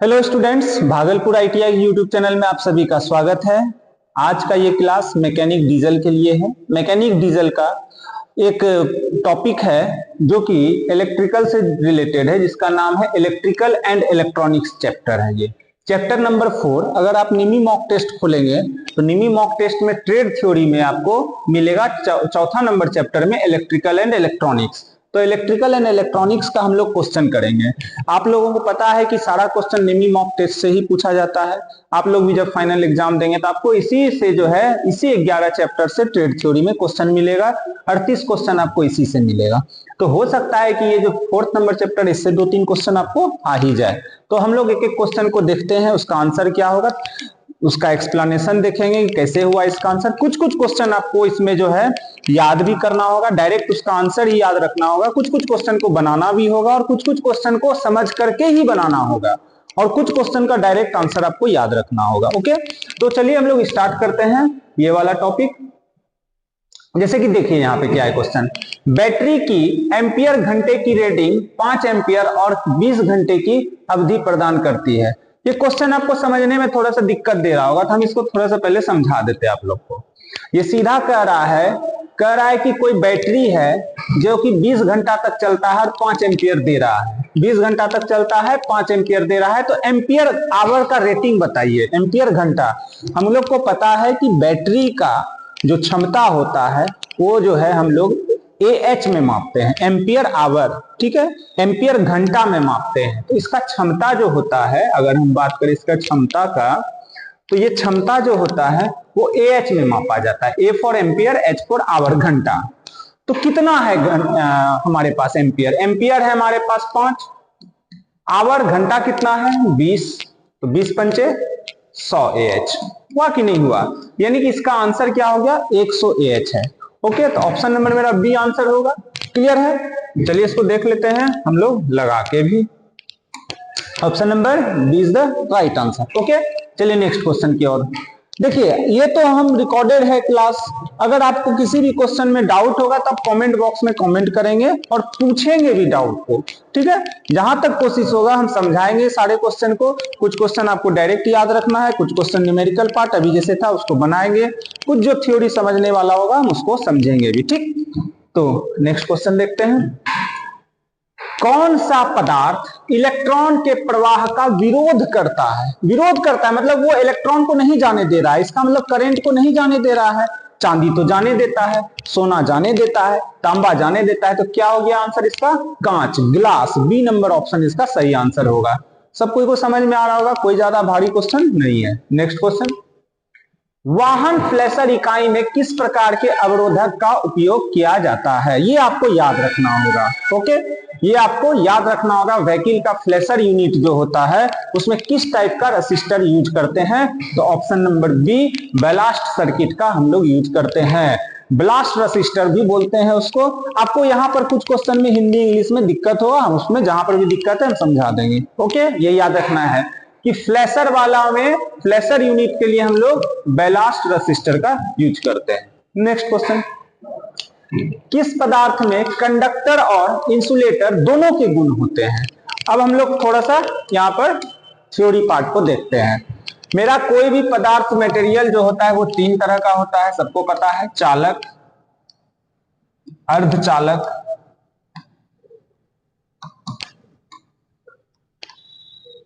Hello students, Bhagalpur ITI YouTube channel में आप सभी का स्वागत है। आज का ये क्लास मैकेनिक डीजल के लिए है। मैकेनिक डीजल का एक टॉपिक है जो कि इलेक्ट्रिकल से रिलेटेड है, जिसका नाम है इलेक्ट्रिकल एंड इलेक्ट्रॉनिक्स चैप्टर है। ये चैप्टर नंबर 4। अगर आप निमी मॉक टेस्ट खोलेंगे तो निमी मॉक टेस्ट में ट्रेड थ्योरी में आपको मिलेगा चौथा नंबर चैप्टर में इलेक्ट्रिकल एंड इलेक्ट्रॉनिक्स। तो इलेक्ट्रिकल एंड इलेक्ट्रॉनिक्स का हम लोग क्वेश्चन करेंगे। आप लोगों को पता है कि सारा क्वेश्चन निमी मॉक टेस्ट से ही पूछा जाता है। आप लोग भी जब फाइनल एग्जाम देंगे तो आपको इसी से जो है इसी 11 चैप्टर से ट्रेड थ्योरी में क्वेश्चन मिलेगा। 38 क्वेश्चन आपको इसी से मिलेगा। तो हो सकता है कि ये जो 4th नंबर चैप्टर, इससे 2-3 क्वेश्चन आपको आ ही जाए। तो हम लोग एक एक क्वेश्चन को देखते हैं, उसका आंसर क्या होगा, उसका एक्सप्लेनेशन देखेंगे कि कैसे हुआ इसका आंसर। कुछ कुछ क्वेश्चन आपको इसमें जो है याद भी करना होगा, डायरेक्ट उसका आंसर ही याद रखना होगा। कुछ कुछ क्वेश्चन को बनाना भी होगा और कुछ कुछ क्वेश्चन को समझ करके ही बनाना होगा, और कुछ क्वेश्चन का डायरेक्ट आंसर आपको याद रखना होगा। ओके, तो चलिए हम लोग स्टार्ट करते हैं ये वाला टॉपिक। जैसे कि देखिए यहाँ पे क्या है क्वेश्चन, बैटरी की एम्पियर घंटे की रेटिंग 5 एम्पियर और 20 घंटे की अवधि प्रदान करती है। ये क्वेश्चन आपको समझने में थोड़ा सा दिक्कत दे रहा होगा, तो हम इसको थोड़ा सा पहले समझा देते हैं आप लोग को। ये सीधा कह रहा है कि कोई बैटरी है जो कि 20 घंटा तक चलता है और 5 एम्पियर दे रहा है। 20 घंटा तक चलता है, 5 एम्पियर दे रहा है, तो एम्पियर आवर का रेटिंग बताइए। एम्पियर घंटा, हम लोग को पता है कि बैटरी का जो क्षमता होता है वो जो है हम लोग AH में मापते हैं, एम्पियर आवर, ठीक है, एम्पियर घंटा में मापते हैं। तो इसका क्षमता जो होता है, अगर हम बात करें इसका क्षमता का, तो ये क्षमता जो होता है वो AH में मापा जाता है। A for ampere, H for hour, घंटा। तो कितना है हमारे पास एम्पियर? एम्पियर है हमारे पास 5, आवर घंटा कितना है 20, तो 20 पंचे 100 AH। हुआ कि नहीं हुआ? यानी कि इसका आंसर क्या हो गया, 100 AH है। ओके, तो ऑप्शन नंबर मेरा बी आंसर होगा। क्लियर है? चलिए इसको देख लेते हैं हम लोग लगा के भी। Option number B is the right answer. Okay, चलिए नेक्स्ट क्वेश्चन की ओर। देखिए, ये तो हम रिकॉर्डेड है क्लास। अगर आपको किसी भी क्वेश्चन में डाउट होगा तो आप कमेंट बॉक्स में कमेंट करेंगे और पूछेंगे भी डाउट को, ठीक है। जहां तक कोशिश होगा हम समझाएंगे सारे क्वेश्चन को। कुछ क्वेश्चन आपको डायरेक्ट याद रखना है, कुछ क्वेश्चन न्यूमेरिकल पार्ट अभी जैसे था उसको बनाएंगे, कुछ जो थ्योरी समझने वाला होगा हम उसको समझेंगे भी, ठीक। तो नेक्स्ट क्वेश्चन देखते हैं। कौन सा पदार्थ इलेक्ट्रॉन के प्रवाह का विरोध करता है? विरोध करता है मतलब वो इलेक्ट्रॉन को नहीं जाने दे रहा है, इसका मतलब करंट को नहीं जाने दे रहा है। चांदी तो जाने देता है, सोना जाने देता है, तांबा जाने देता है, तो क्या हो गया आंसर इसका? कांच, ग्लास। बी नंबर ऑप्शन इसका सही आंसर होगा। सब कोई को समझ में आ रहा होगा, कोई ज्यादा भारी क्वेश्चन नहीं है। नेक्स्ट क्वेश्चन, वाहन फ्लैशर इकाई में किस प्रकार के अवरोधक का उपयोग किया जाता है? ये आपको याद रखना होगा। ओके, ये आपको याद रखना होगा। व्हीकल का फ्लैशर यूनिट जो होता है उसमें किस टाइप का रेसिस्टर यूज करते हैं? तो option number B, ballast circuit का हम लोग यूज करते हैं। ब्लास्ट रेसिस्टर भी बोलते हैं उसको। आपको यहाँ पर कुछ क्वेश्चन में हिंदी इंग्लिश में दिक्कत होगा, हम उसमें जहां पर भी दिक्कत है हम समझा देंगे। ओके, ये याद रखना है कि फ्लैशर वाला में, फ्लैशर यूनिट के लिए हम लोग बैलास्ट रेसिस्टर का यूज करते हैं। नेक्स्ट क्वेश्चन, किस पदार्थ में कंडक्टर और इंसुलेटर दोनों के गुण होते हैं? अब हम लोग थोड़ा सा यहाँ पर थ्योरी पार्ट को देखते हैं। मेरा कोई भी पदार्थ मटेरियल जो होता है वो 3 तरह का होता है, सबको पता है। चालक, अर्धचालक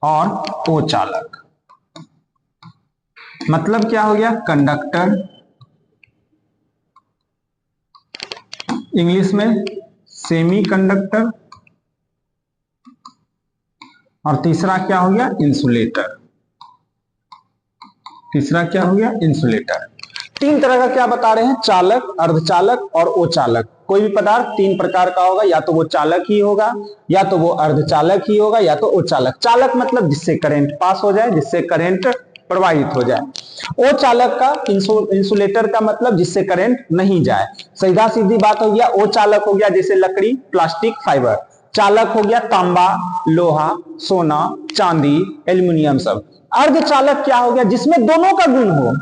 और अचालक। मतलब क्या हो गया? कंडक्टर, इंग्लिश में सेमी कंडक्टर, और तीसरा क्या हो गया? इंसुलेटर। तीसरा क्या हो गया? इंसुलेटर। 3 तरह का क्या बता रहे हैं? चालक, अर्धचालक और अचालक। कोई भी पदार्थ 3 प्रकार का होगा, या तो वो चालक ही होगा, या तो वो अर्धचालक ही होगा, या तो अचालक। चालक मतलब जिससे करंट पास हो जाए, जिससे करंट प्रवाहित हो जाए। अचालक का, इंसुलेटर का मतलब जिससे करंट नहीं जाए। सीधा सीधी बात हो गया। अचालक हो गया जैसे लकड़ी, प्लास्टिक, फाइबर। चालक हो गया तांबा, लोहा, सोना, चांदी, एल्यूमिनियम सब। अर्धचालक क्या हो गया? जिसमें दोनों का गुण हो,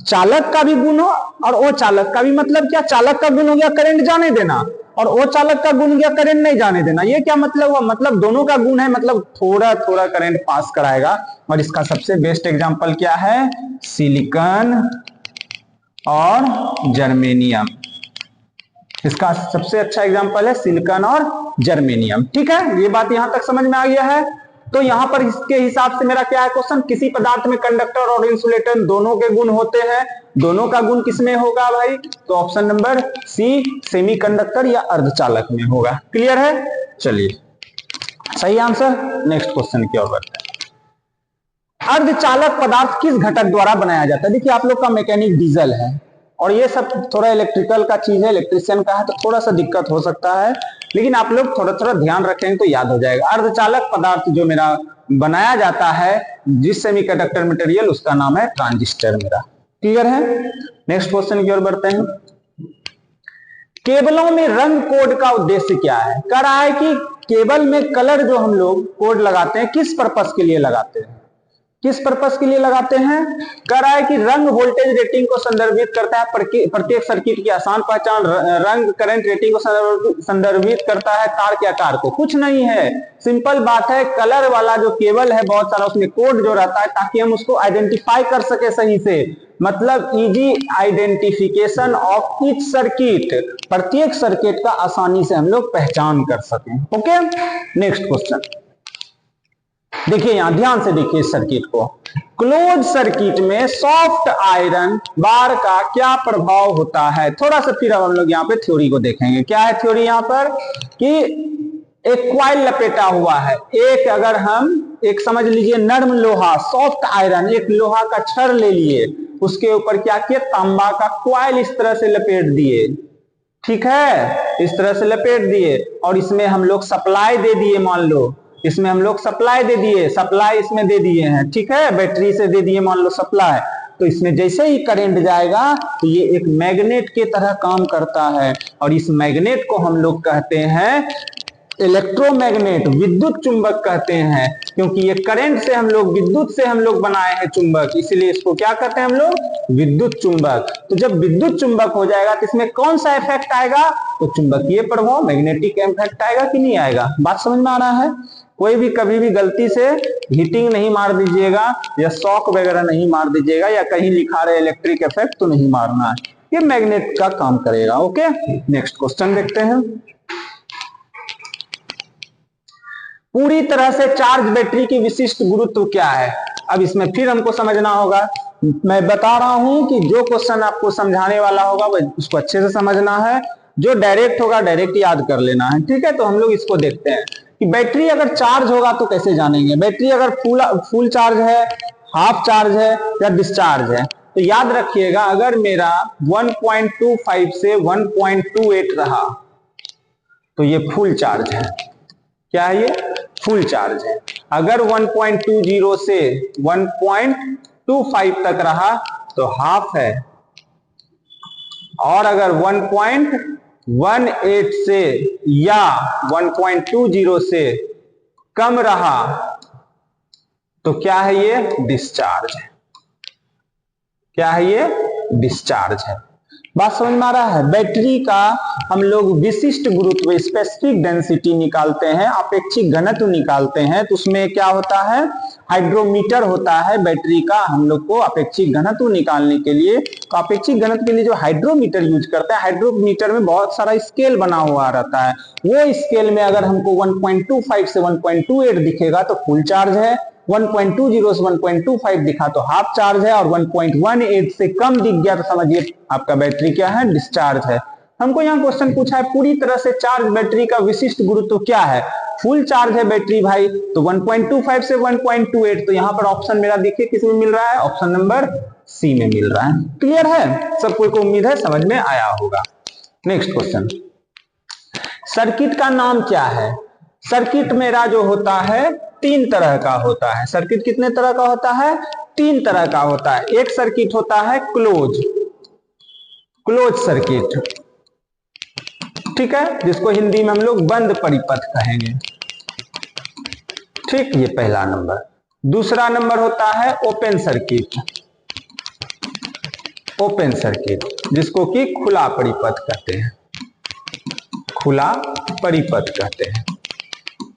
चालक का भी गुण हो और अचालक का भी। मतलब क्या? चालक का गुण हो गया करंट जाने देना, और ओ चालक का गुण या करंट नहीं जाने देना। ये क्या मतलब हुआ? मतलब दोनों का गुण है, मतलब थोड़ा थोड़ा करंट पास कराएगा। और इसका सबसे बेस्ट एग्जांपल क्या है? सिलिकॉन और जर्मेनियम। इसका सबसे अच्छा एग्जांपल है सिलिकॉन और जर्मेनियम। ठीक है, ये बात यहां तक समझ में आ गया है। तो यहां पर इसके हिसाब से मेरा क्या है क्वेश्चन? किसी पदार्थ में कंडक्टर और इंसुलेटर दोनों के गुण होते हैं, दोनों का गुण किसमें होगा भाई? तो ऑप्शन नंबर सी, सेमीकंडक्टर या अर्धचालक में होगा। क्लियर है? चलिए, सही आंसर। नेक्स्ट क्वेश्चन की ओर बढ़ते हैं। अर्धचालक पदार्थ किस घटक द्वारा बनाया जाता है? देखिए, आप लोग का मैकेनिक डीजल है और ये सब थोड़ा इलेक्ट्रिकल का चीज है, इलेक्ट्रिशियन का है, तो थोड़ा सा दिक्कत हो सकता है, लेकिन आप लोग थोड़ा थोड़ा ध्यान रखेंगे तो याद हो जाएगा। अर्धचालक पदार्थ जो मेरा बनाया जाता है जिस सेमीकंडक्टर मटेरियल, उसका नाम है ट्रांजिस्टर मेरा। क्लियर है? नेक्स्ट क्वेश्चन की ओर बढ़ते हैं। केबलों में रंग कोड का उद्देश्य क्या है? कह रहा है कि केबल में कलर जो हम लोग कोड लगाते हैं किस पर्पस के लिए लगाते हैं? किस पर्पस के लिए लगाते हैं? कह रहा है कि रंग वोल्टेज रेटिंग को संदर्भित करता है, प्रत्येक सर्किट की आसान पहचान, रंग करंट रेटिंग को संदर्भित करता है, तार के आकार को। कुछ नहीं है, सिंपल बात है, कलर वाला जो केबल है बहुत सारा, उसमें कोड जो रहता है ताकि हम उसको आइडेंटिफाई कर सके सही से, मतलब easy identification of each circuit, प्रत्येक सर्किट का आसानी से हम लोग पहचान कर सकें। ओके, नेक्स्ट क्वेश्चन देखिए, यहां ध्यान से देखिए इस सर्किट को। क्लोज सर्किट में सॉफ्ट आयरन बार का क्या प्रभाव होता है? थोड़ा सा फिर हम लोग यहाँ पे थ्योरी को देखेंगे। क्या है थ्योरी यहाँ पर? कि एक क्वाइल लपेटा हुआ है, एक अगर हम एक समझ लीजिए नर्म लोहा, सॉफ्ट आयरन, एक लोहा का छड़ ले लिए, उसके ऊपर क्या किया? तांबा का क्वाइल इस तरह से लपेट दिए। ठीक है, इस तरह से लपेट दिए और इसमें हम लोग सप्लाई दे दिए। मान लो इसमें हम लोग सप्लाई दे दिए, सप्लाई इसमें दे दिए हैं, ठीक है, बैटरी से दे दिए मान लो सप्लाई। तो इसमें जैसे ही करंट जाएगा तो ये एक मैग्नेट के तरह काम करता है और इस मैग्नेट को हम लोग कहते हैं इलेक्ट्रोमैग्नेट, विद्युत चुंबक कहते हैं, क्योंकि ये करंट से हम लोग, विद्युत से हम लोग बनाए हैं चुंबक, इसलिए इसको क्या कहते हैं हम लोग? विद्युत चुंबक। तो जब विद्युत चुंबक हो जाएगा तो इसमें कौन सा इफेक्ट आएगा? तो चुंबकीय प्रभाव, मैग्नेटिक इफेक्ट आएगा कि नहीं आएगा? बात समझ में आ रहा है? कोई भी कभी भी गलती से हीटिंग नहीं मार दीजिएगा या शॉक वगैरह नहीं मार दीजिएगा या कहीं लिखा रहे इलेक्ट्रिक इफेक्ट तो नहीं मारना है, ये मैग्नेट का काम करेगा। ओके, नेक्स्ट क्वेश्चन देखते हैं। पूरी तरह से चार्ज बैटरी की विशिष्ट गुरुत्व क्या है? अब इसमें फिर हमको समझना होगा। मैं बता रहा हूं कि जो क्वेश्चन आपको समझाने वाला होगा वह उसको अच्छे से समझना है, जो डायरेक्ट होगा डायरेक्ट याद कर लेना है। ठीक है, तो हम लोग इसको देखते हैं कि बैटरी अगर चार्ज होगा तो कैसे जानेंगे? बैटरी अगर फुल चार्ज है, हाफ चार्ज है या डिस्चार्ज है? तो याद रखिएगा, अगर मेरा 1.25 से 1.28 रहा तो ये फुल चार्ज है। क्या है ये? फुल चार्ज है। अगर 1.20 से 1.25 तक रहा तो हाफ है, और अगर 1.18 से या 1.20 से कम रहा तो क्या है ये? डिस्चार्ज है। क्या है ये? डिस्चार्ज है। बात समझ में आ रहा है? बैटरी का हम लोग विशिष्ट गुरुत्व, स्पेसिफिक डेंसिटी निकालते हैं, अपेक्षिक घनत्व निकालते हैं, तो उसमें क्या होता है? हाइड्रोमीटर होता है बैटरी का। हम लोग को अपेक्षिक घनत्व निकालने के लिए, तो अपेक्षिक घनत्व के लिए जो हाइड्रोमीटर यूज करते हैं, हाइड्रोमीटर में बहुत सारा स्केल बना हुआ रहता है। वो स्केल में अगर हमको 1.25 से 1.28 दिखेगा तो फुल चार्ज है, 1.20 से 1.25 दिखा तो हाफ चार्ज है, और 1.18 से कम दिख गया तो समझिए आपका बैटरी क्या है? डिस्चार्ज है। हमको यहाँ क्वेश्चन पूछा है पूरी तरह से चार्ज बैटरी का विशिष्ट गुरुत्व क्या है? फुल चार्ज है बैटरी भाई, तो 1.25 से 1.28, तो यहाँ पर ऑप्शन मेरा देखिए किस में मिल रहा है? ऑप्शन नंबर सी में मिल रहा है। क्लियर है? सब कोई को उम्मीद है समझ में आया होगा। नेक्स्ट क्वेश्चन, सर्किट का नाम क्या है? सर्किट मेरा जो होता है 3 तरह का होता है। सर्किट कितने तरह का होता है? 3 तरह का होता है। एक सर्किट होता है क्लोज सर्किट, ठीक है, जिसको हिंदी में हम लोग बंद परिपथ कहेंगे। ठीक, ये पहला नंबर। दूसरा नंबर होता है ओपन सर्किट, जिसको कि खुला परिपथ कहते हैं, खुला परिपथ कहते हैं।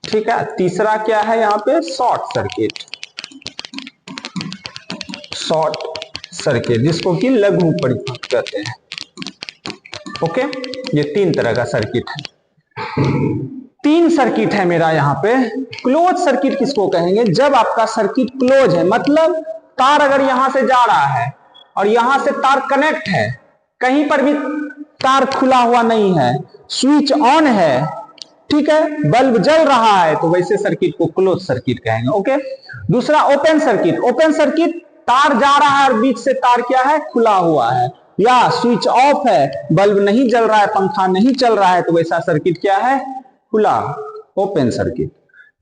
ठीक है, तीसरा क्या है यहाँ पे, शॉर्ट सर्किट, शॉर्ट सर्किट जिसको कि लघु परिपथ कहते हैं। ओके, ये तीन तरह का सर्किट है। तीन सर्किट है मेरा यहाँ पे। क्लोज सर्किट किसको कहेंगे, जब आपका सर्किट क्लोज है, मतलब तार अगर यहां से जा रहा है और यहां से तार कनेक्ट है, कहीं पर भी तार खुला हुआ नहीं है, स्विच ऑन है, ठीक है, बल्ब जल रहा है, तो वैसे सर्किट को क्लोज सर्किट कहेंगे। ओके, दूसरा ओपन सर्किट, ओपन सर्किट तार जा रहा है और बीच से तार क्या है, खुला हुआ है, या स्विच ऑफ है, बल्ब नहीं जल रहा है, पंखा नहीं चल रहा है, तो वैसा सर्किट क्या है, खुला, ओपन सर्किट।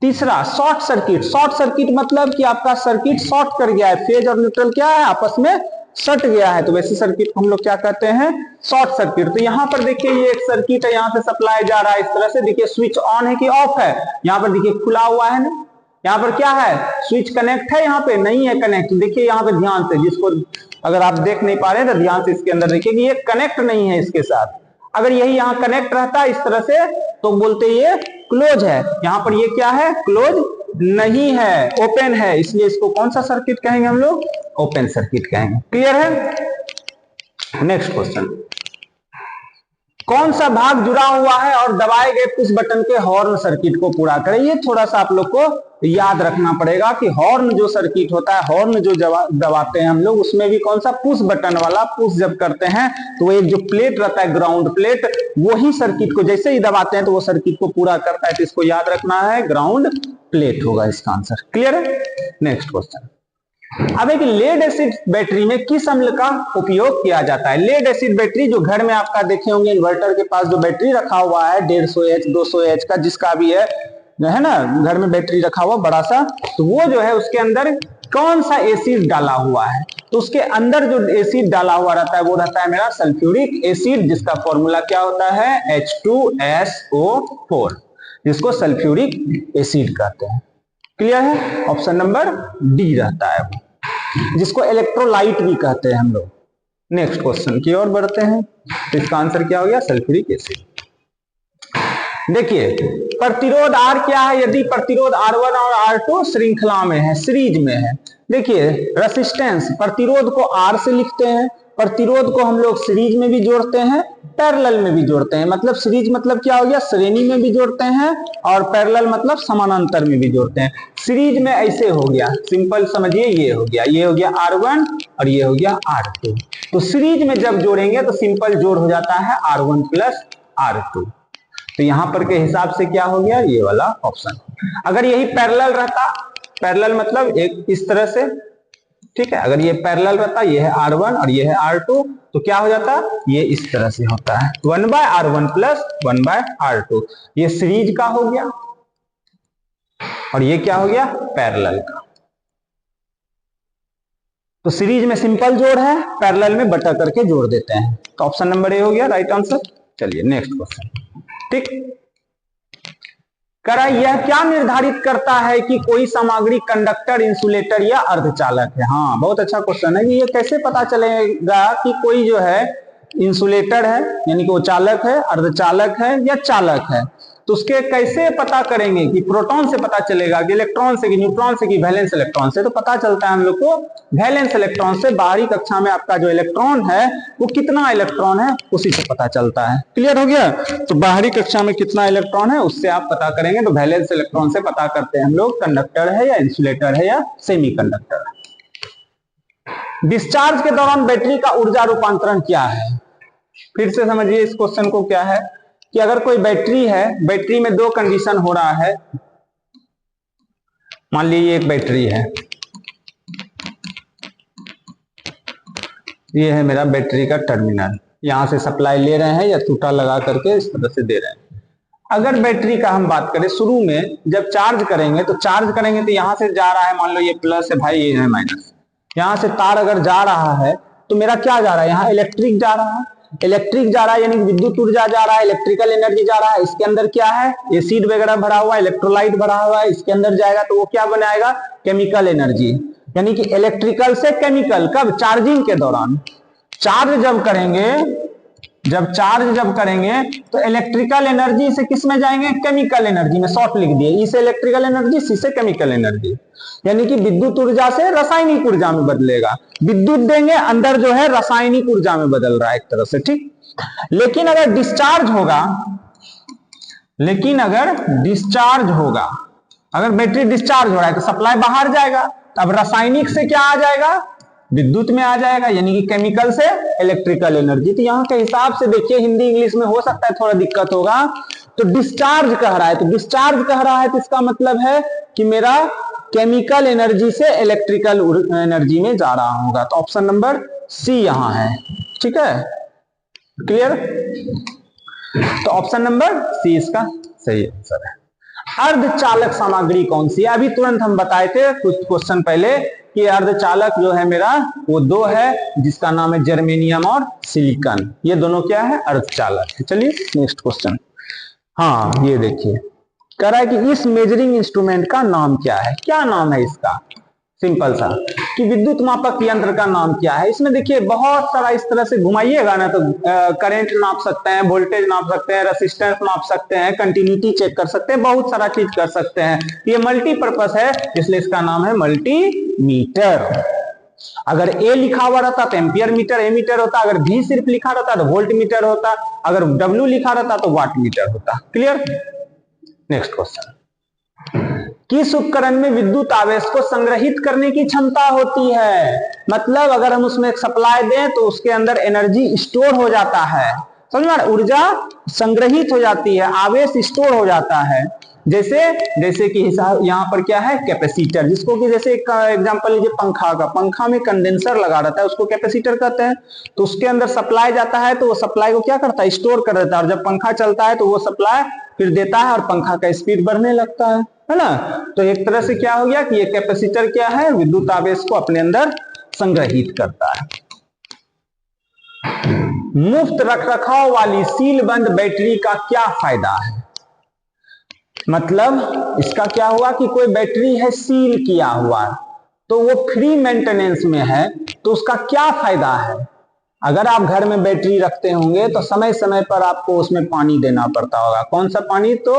तीसरा शॉर्ट सर्किट, शॉर्ट सर्किट मतलब कि आपका सर्किट शॉर्ट कर गया है, फेज और न्यूट्रल क्या है, आपस में सट गया है, तो वैसे सर्किट को हम लोग क्या कहते हैं, शॉर्ट सर्किट। तो यहाँ पर देखिए ये एक सर्किट है, यहाँ से सप्लाई जा रहा है इस तरह से, देखिए स्विच ऑन है कि ऑफ है, यहाँ पर देखिए खुला हुआ है ना, यहाँ पर क्या है, स्विच कनेक्ट है, यहाँ पे नहीं है कनेक्ट। देखिए यहाँ पे ध्यान से, जिसको अगर आप देख नहीं पा रहे हैं तो ध्यान से इसके अंदर देखिए कि ये कनेक्ट नहीं है इसके साथ। अगर यही यहाँ कनेक्ट रहता है इस तरह से तो बोलते ये क्लोज है, यहाँ पर ये क्या है, क्लोज नहीं है, ओपन है, इसलिए इसको कौन सा सर्किट कहेंगे हम लोग, ओपन सर्किट कहेंगे। क्लियर है। नेक्स्ट क्वेश्चन, कौन सा भाग जुड़ा हुआ है और दबाए गए पुश बटन के हॉर्न सर्किट को पूरा करे। ये थोड़ा सा आप लोग को याद रखना पड़ेगा कि हॉर्न जो सर्किट होता है, हॉर्न जो दबाते हैं हम लोग, उसमें भी कौन सा, पुश बटन वाला। पुश जब करते हैं तो वो एक जो प्लेट रहता है, ग्राउंड प्लेट, वही सर्किट को जैसे ही दबाते हैं तो वो सर्किट को पूरा करता है, तो इसको याद रखना है, ग्राउंड प्लेट होगा इसका आंसर। क्लियर है। नेक्स्ट क्वेश्चन, अब एक लेड एसिड बैटरी में किस अम्ल का उपयोग किया जाता है। लेड एसिड बैटरी जो घर में आपका देखे होंगे, इन्वर्टर के पास जो बैटरी रखा हुआ है 150H 200H का, जिसका भी है ना, घर में बैटरी रखा हुआ बड़ा सा, तो वो जो है उसके अंदर कौन सा एसिड डाला हुआ है, तो उसके अंदर जो एसिड डाला हुआ रहता है वो रहता है मेरा सल्फ्यूरिक एसिड, जिसका फॉर्मूला क्या होता है, H2SO4, जिसको सल्फ्यूरिक एसिड कहते हैं। क्लियर है। ऑप्शन नंबर डी रहता है वो, जिसको इलेक्ट्रोलाइट भी कहते हैं हम लोग। नेक्स्ट क्वेश्चन की ओर बढ़ते हैं, तो इसका आंसर क्या हो गया, सल्फ्यूरिक एसिड। देखिए प्रतिरोध R क्या है, यदि प्रतिरोध R1 और R2 श्रृंखला में है, सीरीज में है। देखिए रेसिस्टेंस, प्रतिरोध को R से लिखते हैं, प्रतिरोध को हम लोग सीरीज में भी जोड़ते हैं, पैरेलल में भी जोड़ते हैं। मतलब सीरीज मतलब क्या हो गया, श्रेणी में भी जोड़ते हैं, और पैरेलल मतलब समानांतर में भी जोड़ते हैं। सीरीज में ऐसे हो गया, सिंपल समझिए, ये हो गया R1 और ये हो गया R2। तो सीरीज में जब जोड़ेंगे तो सिंपल जोड़ हो जाता है R1 प्लस R2। तो यहां पर के हिसाब से क्या हो गया, ये वाला ऑप्शन। अगर यही पैरेलल रहता, पैरेलल मतलब एक इस तरह से, ठीक है, अगर ये पैरेलल रहता, ये है R1 और ये है R2, तो क्या हो जाता, ये इस तरह से होता है 1/R1 प्लस 1/R2। ये सीरीज का हो गया और ये क्या हो गया, पैरेलल का। तो सीरीज में सिंपल जोड़ है, पैरेलल में बटा करके जोड़ देते हैं, तो ऑप्शन नंबर ए हो गया राइट आंसर। चलिए नेक्स्ट क्वेश्चन, ठीक। करा यह क्या निर्धारित करता है कि कोई सामग्री कंडक्टर, इंसुलेटर या अर्धचालक है। हाँ, बहुत अच्छा क्वेश्चन है। ये कैसे पता चलेगा कि कोई जो है इंसुलेटर है, यानी कि वो चालक है, अर्धचालक है या चालक है, तो उसके कैसे पता करेंगे कि प्रोटॉन से पता चलेगा कि इलेक्ट्रॉन से कि न्यूट्रॉन से कि वैलेंस इलेक्ट्रॉन से। तो पता चलता है हम लोग को वैलेंस इलेक्ट्रॉन से। बाहरी कक्षा में आपका जो इलेक्ट्रॉन है वो कितना इलेक्ट्रॉन है उसी से पता चलता है। क्लियर हो गया। तो बाहरी कक्षा में कितना इलेक्ट्रॉन है उससे आप पता करेंगे, तो वैलेंस इलेक्ट्रॉन से पता करते हैं हम लोग कंडक्टर है या इंसुलेटर है या सेमीकंडक्टर है। डिस्चार्ज के दौरान बैटरी का ऊर्जा रूपांतरण क्या है। फिर से समझिए इस क्वेश्चन को। क्या है कि अगर कोई बैटरी है, बैटरी में दो कंडीशन हो रहा है। मान लीजिए एक बैटरी है, ये है मेरा बैटरी का टर्मिनल, यहां से सप्लाई ले रहे हैं या टूटा लगा करके इस तरह से दे रहे हैं। अगर बैटरी का हम बात करें, शुरू में जब चार्ज करेंगे तो यहां से जा रहा है, मान लो ये प्लस है भाई, ये है माइनस, यहां से तार अगर जा रहा है तो मेरा क्या जा रहा है, यहाँ इलेक्ट्रिक जा रहा है, इलेक्ट्रिक जा रहा है यानी विद्युत ऊर्जा जा रहा है, इलेक्ट्रिकल एनर्जी जा रहा है। इसके अंदर क्या है, एसिड वगैरह भरा हुआ है, इलेक्ट्रोलाइट भरा हुआ है, इसके अंदर जाएगा तो वो क्या बनाएगा, केमिकल एनर्जी, यानी कि इलेक्ट्रिकल से केमिकल। कब, चार्जिंग के दौरान। चार्ज जब करेंगे जब चार्ज जब करेंगे तो इलेक्ट्रिकल एनर्जी से किस में जाएंगे, केमिकल एनर्जी में। शॉर्ट लिख दिए, ई से इलेक्ट्रिकल एनर्जी, सी से केमिकल एनर्जी, यानी कि विद्युत ऊर्जा से रासायनिक ऊर्जा में बदलेगा। विद्युत देंगे, अंदर जो है रासायनिक ऊर्जा में बदल रहा है एक तरह से, ठीक। लेकिन अगर डिस्चार्ज होगा, अगर बैटरी डिस्चार्ज हो रहा है तो सप्लाई बाहर जाएगा, अब रासायनिक से क्या आ जाएगा, विद्युत में आ जाएगा, यानी कि केमिकल से इलेक्ट्रिकल एनर्जी। तो यहाँ के हिसाब से देखिए, हिंदी इंग्लिश में हो सकता है थोड़ा दिक्कत होगा। तो डिस्चार्ज कह रहा है, तो इसका मतलब है कि मेरा केमिकल एनर्जी से इलेक्ट्रिकल एनर्जी में जा रहा होगा। तो ऑप्शन नंबर सी यहां है, ठीक है, क्लियर। तो ऑप्शन नंबर सी इसका सही आंसर है। अर्धचालक सामग्री कौन सी है? अभी तुरंत हम बताए थे कुछ क्वेश्चन पहले कि अर्धचालक जो है मेरा वो दो है, जिसका नाम है जर्मेनियम और सिलिकॉन। ये दोनों क्या है, अर्धचालक है। चलिए नेक्स्ट क्वेश्चन। हाँ ये देखिए, कह रहा है कि इस मेजरिंग इंस्ट्रूमेंट का नाम क्या है। क्या नाम है इसका? सिंपल सा, कि विद्युत मापक यंत्र का नाम क्या है। इसमें देखिए बहुत सारा इस तरह से घुमाइएगा ना तो करंट नाप सकते हैं, वोल्टेज नाप सकते हैं, रेसिस्टेंस नाप सकते हैं, कंटिन्यूटी चेक कर सकते हैं, बहुत सारा चीज कर सकते हैं। ये मल्टीपर्पस है, इसलिए इसका नाम है मल्टीमीटर। अगर ए लिखा हुआ रहता तो एम्पियर मीटर ए मीटर होता, अगर भी सिर्फ लिखा रहता तो वोल्ट मीटर होता, अगर डब्ल्यू लिखा रहता तो वाट मीटर होता। क्लियर। नेक्स्ट क्वेश्चन, किस उपकरण में विद्युत आवेश को संग्रहित करने की क्षमता होती है? मतलब अगर हम उसमें एक सप्लाई दें तो उसके अंदर एनर्जी स्टोर हो जाता है, समझ में, ऊर्जा संग्रहित हो जाती है, आवेश स्टोर हो जाता है। जैसे कि हिसाब यहाँ पर क्या है, कैपेसिटर, जिसको कि जैसे एक एग्जांपल लीजिए पंखा का, पंखा में कंडेंसर लगा रहता है, उसको कैपेसिटर कहते हैं। तो उसके अंदर सप्लाई जाता है तो वो सप्लाई को क्या करता है, स्टोर कर देता है, और जब पंखा चलता है तो वो सप्लाई फिर देता है और पंखा का स्पीड बढ़ने लगता है ना। तो एक तरह से क्या हो गया कि ये कैपेसिटर क्या है, विद्युत आवेश को अपने अंदर संग्रहित करता है। मुफ्त रखरखाव वाली सीलबंद बैटरी का क्या फायदा है? मतलब इसका क्या हुआ कि कोई बैटरी है सील किया हुआ तो वो फ्री मेंटेनेंस में है, तो उसका क्या फायदा है? अगर आप घर में बैटरी रखते होंगे तो समय समय पर आपको उसमें पानी देना पड़ता होगा। कौन सा पानी? तो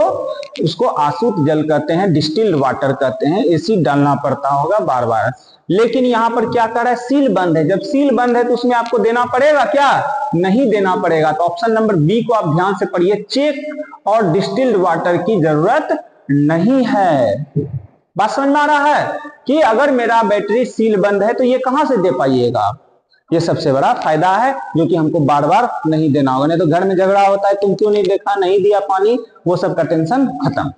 उसको आसुत जल कहते हैं, डिस्टिल्ड वाटर कहते हैं, एसिड डालना पड़ता होगा बार बार। लेकिन यहाँ पर क्या कर रहा है, सील बंद है। जब सील बंद है तो उसमें आपको देना पड़ेगा क्या? नहीं देना पड़ेगा। तो ऑप्शन नंबर बी को आप ध्यान से पढ़िए, चेक और डिस्टिल्ड वाटर की जरूरत नहीं है। बात समझ में आ रहा है कि अगर मेरा बैटरी सील बंद है तो ये कहां से दे पाइएगा? ये सबसे बड़ा फायदा है, जो कि हमको बार बार नहीं देना होगा। नहीं तो घर में झगड़ा होता है, तुम क्यों नहीं देखा, नहीं दिया पानी, वो सब का टेंशन खत्म।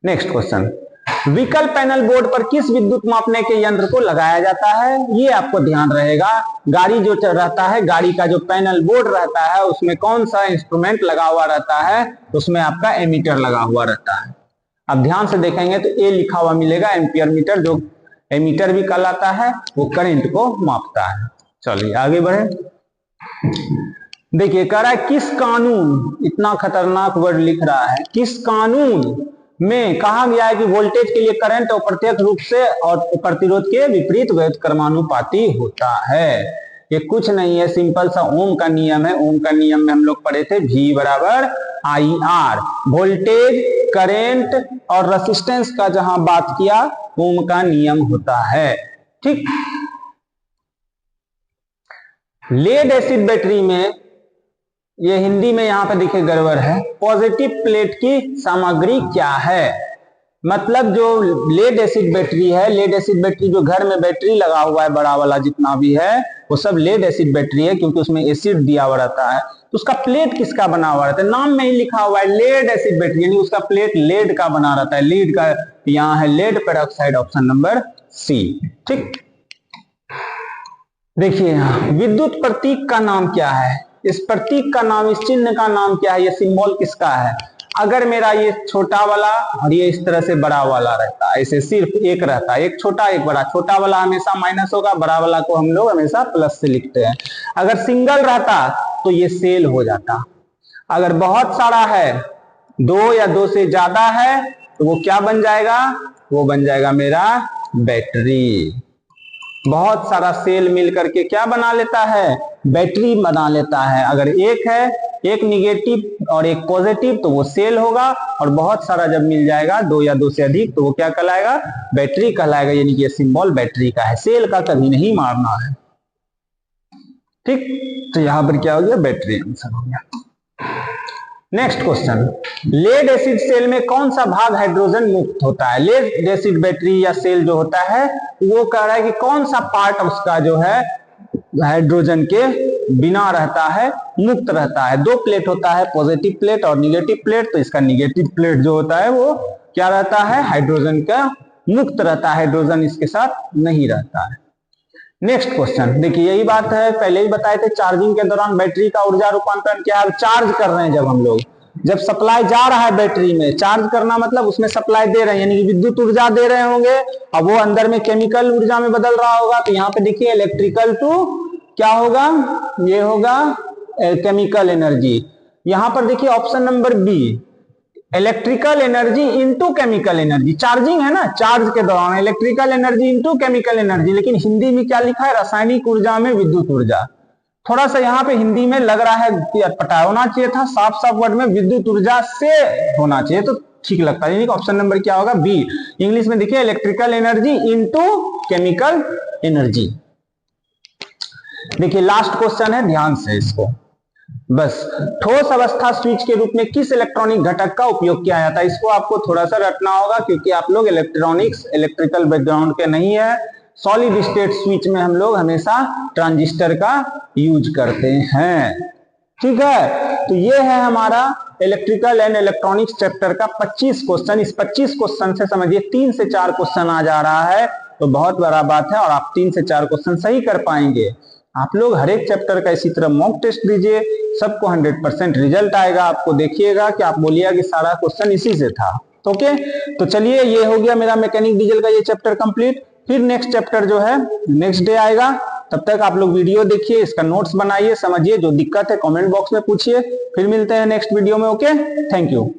Next question, vehicle panel board पर किस विद्युत मापने के यंत्र को लगाया जाता है? ये आपको ध्यान रहेगा। गाड़ी जो रहता है, गाड़ी का जो पैनल बोर्ड रहता है उसमें कौन सा इंस्ट्रूमेंट लगा हुआ रहता है? उसमें आपका एमीटर लगा हुआ रहता है। अब ध्यान से देखेंगे तो ए लिखा हुआ मिलेगा, एम्पियर मीटर, जो एमीटर भी कहलाता है, वो करंट को मापता है। चलिए आगे बढ़े। देखिए कह रहा है किस कानून, इतना खतरनाक वर्ड लिख रहा है, किस कानून में कहा गया है कि वोल्टेज के लिए करंट अप्रत्यक्ष रूप से और प्रतिरोध के विपरीत व्युत्क्रमानुपाती होता है? ये कुछ नहीं है, सिंपल सा ओम का नियम है। ओम का नियम में हम लोग पढ़े थे V बराबर आई आर। वोल्टेज, करंट और रेसिस्टेंस का जहां बात किया, ओम का नियम होता है, ठीक। लेड एसिड बैटरी में, ये हिंदी में यहां पे देखिए गड़बड़ है, पॉजिटिव प्लेट की सामग्री क्या है? मतलब जो लेड एसिड बैटरी है, लेड एसिड बैटरी जो घर में बैटरी लगा हुआ है बड़ा वाला जितना भी है, वो सब लेड एसिड बैटरी है, क्योंकि उसमें एसिड दिया हुआ रहता है। तो उसका प्लेट किसका बना हुआ रहता है? नाम में ही लिखा हुआ है लेड एसिड बैटरी, यानी उसका प्लेट लेड का बना रहता है। लीड का यहाँ है lead peroxide, option number C, ठीक। देखिए यहाँ विद्युत प्रतीक का नाम क्या है? इस प्रतीक का नाम, इस चिन्ह का नाम क्या है? ये सिंबल किसका है? अगर मेरा ये छोटा वाला और ये इस तरह से बड़ा वाला रहता है, ऐसे सिर्फ एक रहता है, एक छोटा एक बड़ा, छोटा वाला हमेशा माइनस होगा, बड़ा वाला को हम लोग हमेशा प्लस से लिखते हैं। अगर सिंगल रहता तो ये सेल हो जाता। अगर बहुत सारा है, दो या दो से ज्यादा है, तो वो क्या बन जाएगा? वो बन जाएगा मेरा बैटरी। बहुत सारा सेल मिल करके क्या बना लेता है, बैटरी बना लेता है। अगर एक है, एक निगेटिव और एक पॉजिटिव, तो वो सेल होगा, और बहुत सारा जब मिल जाएगा, दो या दो से अधिक, तो वो क्या कहलाएगा, बैटरी कहलाएगा। यानी कि ये सिंबल बैटरी का है, सेल का कभी नहीं मारना है। ठीक, तो यहां पर क्या हो गया, बैटरी आंसर हो गया। Next question, lead acid cell में कौन सा भाग हाइड्रोजन मुक्त होता है। लेड एसिड बैटरी या सेल जो होता है, वो कह रहा है कि कौन सा पार्ट उसका जो है हाइड्रोजन के बिना रहता है, मुक्त रहता है। दो प्लेट होता है, पॉजिटिव प्लेट और निगेटिव प्लेट, तो इसका निगेटिव प्लेट जो होता है वो क्या रहता है, हाइड्रोजन का मुक्त रहता है, हाइड्रोजन इसके साथ नहीं रहता है। नेक्स्ट क्वेश्चन देखिए, यही बात है पहले ही बताए थे, चार्जिंग के दौरान बैटरी का ऊर्जा रूपांतरण क्या है। चार्ज कर रहे हैं जब हम लोग, जब सप्लाई जा रहा है बैटरी में, चार्ज करना मतलब उसमें सप्लाई दे रहे हैं, यानी कि विद्युत ऊर्जा दे रहे होंगे, अब वो अंदर में केमिकल ऊर्जा में बदल रहा होगा। तो यहाँ पे देखिए इलेक्ट्रिकल टू क्या होगा, ये होगा केमिकल एनर्जी। यहाँ पर देखिए option number B, electrical energy into chemical energy. Charging है ना, चार्ज के दौरान electrical energy into chemical energy, लेकिन हिंदी में क्या लिखा है, रासायनिक ऊर्जा में विद्युत ऊर्जा। थोड़ा सा यहाँ पे हिंदी में लग रहा है पटा होना चाहिए था, साफ साफ वर्ड में विद्युत ऊर्जा से होना चाहिए तो ठीक लगता है। यानी ऑप्शन नंबर क्या होगा, बी। इंग्लिश में देखिए electrical energy into chemical energy. देखिए लास्ट क्वेश्चन है, ध्यान से इसको, बस ठोस अवस्था स्विच के रूप में किस इलेक्ट्रॉनिक घटक का उपयोग किया जाता है। इसको आपको थोड़ा सा रटना होगा, क्योंकि आप लोग इलेक्ट्रॉनिक्स इलेक्ट्रिकल बैकग्राउंड के नहीं है। सॉलिड स्टेट स्विच में हम लोग हमेशा ट्रांजिस्टर का यूज करते हैं। ठीक है, तो ये है हमारा इलेक्ट्रिकल एंड इलेक्ट्रॉनिक्स चैप्टर का 25 क्वेश्चन। इस 25 क्वेश्चन से समझिए 3 से 4 क्वेश्चन आ जा रहा है, तो बहुत बड़ा बात है, और आप 3 से 4 क्वेश्चन सही कर पाएंगे। आप लोग हर एक चैप्टर का इसी तरह मॉक टेस्ट दीजिए, सबको 100% रिजल्ट आएगा। आपको देखिएगा कि आप बोलिएगा कि सारा क्वेश्चन इसी से था। ओके, तो चलिए ये हो गया मेरा मैकेनिक डीजल का ये चैप्टर कंप्लीट। फिर नेक्स्ट चैप्टर जो है नेक्स्ट डे आएगा, तब तक आप लोग वीडियो देखिए, इसका नोट्स बनाइए, समझिए, जो दिक्कत है कमेंट बॉक्स में पूछिए। फिर मिलते हैं नेक्स्ट वीडियो में। Okay, thank you.